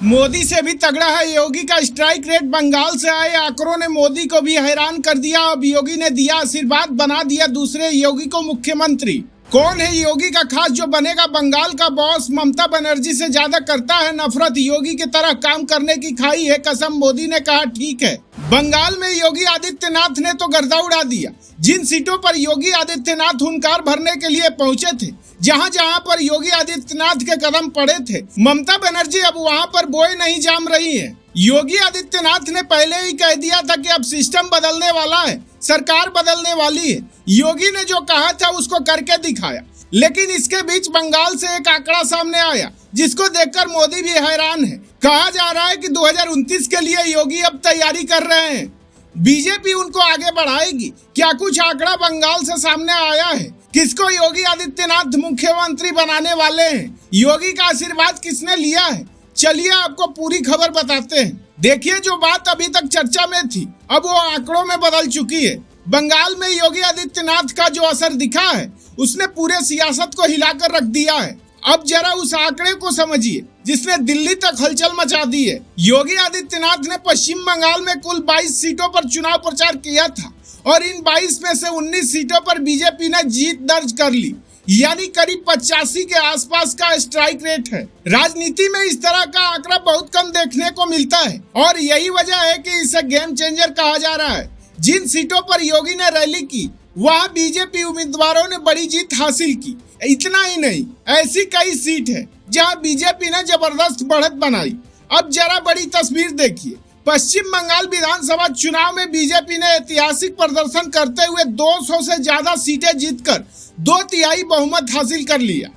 मोदी से भी तगड़ा है योगी का स्ट्राइक रेट। बंगाल से आए आंकड़ों ने मोदी को भी हैरान कर दिया। अब योगी ने दिया आशीर्वाद, बना दिया दूसरे योगी को मुख्यमंत्री। कौन है योगी का खास जो बनेगा बंगाल का बॉस? ममता बनर्जी से ज्यादा करता है नफरत, योगी की तरह काम करने की खाई है कसम। मोदी ने कहा ठीक है। बंगाल में योगी आदित्यनाथ ने तो गर्दा उड़ा दिया। जिन सीटों पर योगी आदित्यनाथ हुंकार भरने के लिए पहुंचे थे, जहां जहां पर योगी आदित्यनाथ के कदम पड़े थे, ममता बनर्जी अब वहां पर बोए नहीं जाम रही है। योगी आदित्यनाथ ने पहले ही कह दिया था कि अब सिस्टम बदलने वाला है, सरकार बदलने वाली है। योगी ने जो कहा था उसको करके दिखाया। लेकिन इसके बीच बंगाल से एक आंकड़ा सामने आया जिसको देखकर मोदी भी हैरान है। कहा जा रहा है कि 2029 के लिए योगी अब तैयारी कर रहे हैं, बीजेपी उनको आगे बढ़ाएगी। क्या कुछ आंकड़ा बंगाल से सामने आया है? किसको योगी आदित्यनाथ मुख्यमंत्री बनाने वाले हैं? योगी का आशीर्वाद किसने लिया है? चलिए आपको पूरी खबर बताते हैं। देखिए, जो बात अभी तक चर्चा में थी अब वो आंकड़ों में बदल चुकी है। बंगाल में योगी आदित्यनाथ का जो असर दिखा है उसने पूरे सियासत को हिलाकर रख दिया है। अब जरा उस आंकड़े को समझिए जिसने दिल्ली तक हलचल मचा दी है। योगी आदित्यनाथ ने पश्चिम बंगाल में कुल 22 सीटों पर चुनाव प्रचार किया था और इन 22 में से 19 सीटों पर बीजेपी ने जीत दर्ज कर ली, यानी करीब 85 के आसपास का स्ट्राइक रेट है। राजनीति में इस तरह का आंकड़ा बहुत कम देखने को मिलता है और यही वजह है कि इसे गेम चेंजर कहा जा रहा है। जिन सीटों पर योगी ने रैली की वहां बीजेपी उम्मीदवारों ने बड़ी जीत हासिल की। इतना ही नहीं, ऐसी कई सीट है जहां बीजेपी ने जबरदस्त बढ़त बनाई। अब जरा बड़ी तस्वीर देखिए। पश्चिम बंगाल विधानसभा चुनाव में बीजेपी ने ऐतिहासिक प्रदर्शन करते हुए 200 से ज्यादा सीटें जीतकर 2/3 बहुमत हासिल कर लिया।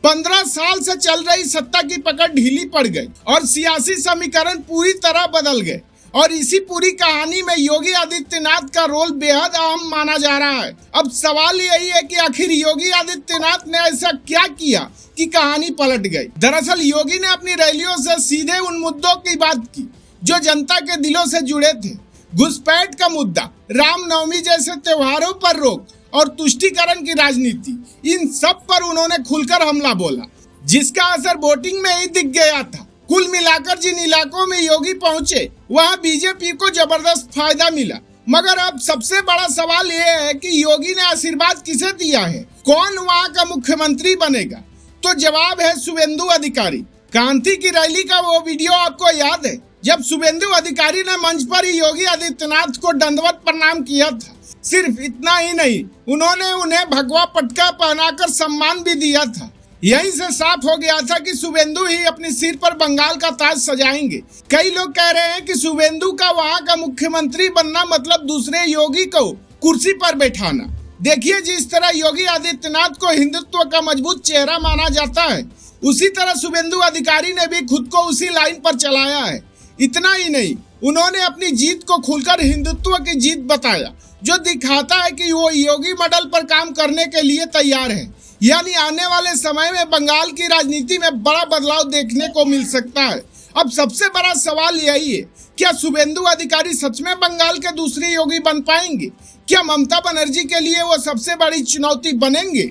15 साल से चल रही सत्ता की पकड़ ढीली पड़ गई और सियासी समीकरण पूरी तरह बदल गए। और इसी पूरी कहानी में योगी आदित्यनाथ का रोल बेहद अहम माना जा रहा है। अब सवाल यही है कि आखिर योगी आदित्यनाथ ने ऐसा क्या किया कि कहानी पलट गई। दरअसल योगी ने अपनी रैलियों से सीधे उन मुद्दों की बात की जो जनता के दिलों से जुड़े थे। घुसपैठ का मुद्दा, रामनवमी जैसे त्योहारों पर रोक और तुष्टीकरण की राजनीति, इन सब पर उन्होंने खुलकर हमला बोला, जिसका असर वोटिंग में ही दिख गया था। कुल मिलाकर जिन इलाकों में योगी पहुंचे वहां बीजेपी को जबरदस्त फायदा मिला। मगर अब सबसे बड़ा सवाल यह है कि योगी ने आशीर्वाद किसे दिया है? कौन वहां का मुख्यमंत्री बनेगा? तो जवाब है शुभेंदु अधिकारी। क्रांति की रैली का वो वीडियो आपको याद है जब शुभेंदु अधिकारी ने मंच पर ही योगी आदित्यनाथ को दंडवत प्रणाम किया था। सिर्फ इतना ही नहीं, उन्होंने उन्हें भगवा पटका पहनाकर सम्मान भी दिया था। यहीं से साफ हो गया था कि शुभेंदु ही अपने सिर पर बंगाल का ताज सजाएंगे। कई लोग कह रहे हैं कि शुभेंदु का वहां का मुख्यमंत्री बनना मतलब दूसरे योगी को कुर्सी पर बैठाना। देखिए, जिस तरह योगी आदित्यनाथ को हिंदुत्व का मजबूत चेहरा माना जाता है, उसी तरह शुभेंदु अधिकारी ने भी खुद को उसी लाइन पर चलाया है। इतना ही नहीं, उन्होंने अपनी जीत को खुलकर हिंदुत्व की जीत बताया, जो दिखाता है कि वो योगी मॉडल पर काम करने के लिए तैयार है। यानी आने वाले समय में बंगाल की राजनीति में बड़ा बदलाव देखने को मिल सकता है। अब सबसे बड़ा सवाल यही है, क्या शुभेंदु अधिकारी सच में बंगाल के दूसरे योगी बन पाएंगे? क्या ममता बनर्जी के लिए वो सबसे बड़ी चुनौती बनेंगे?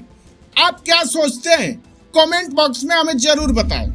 आप क्या सोचते हैं? कमेंट बॉक्स में हमें जरूर बताएं।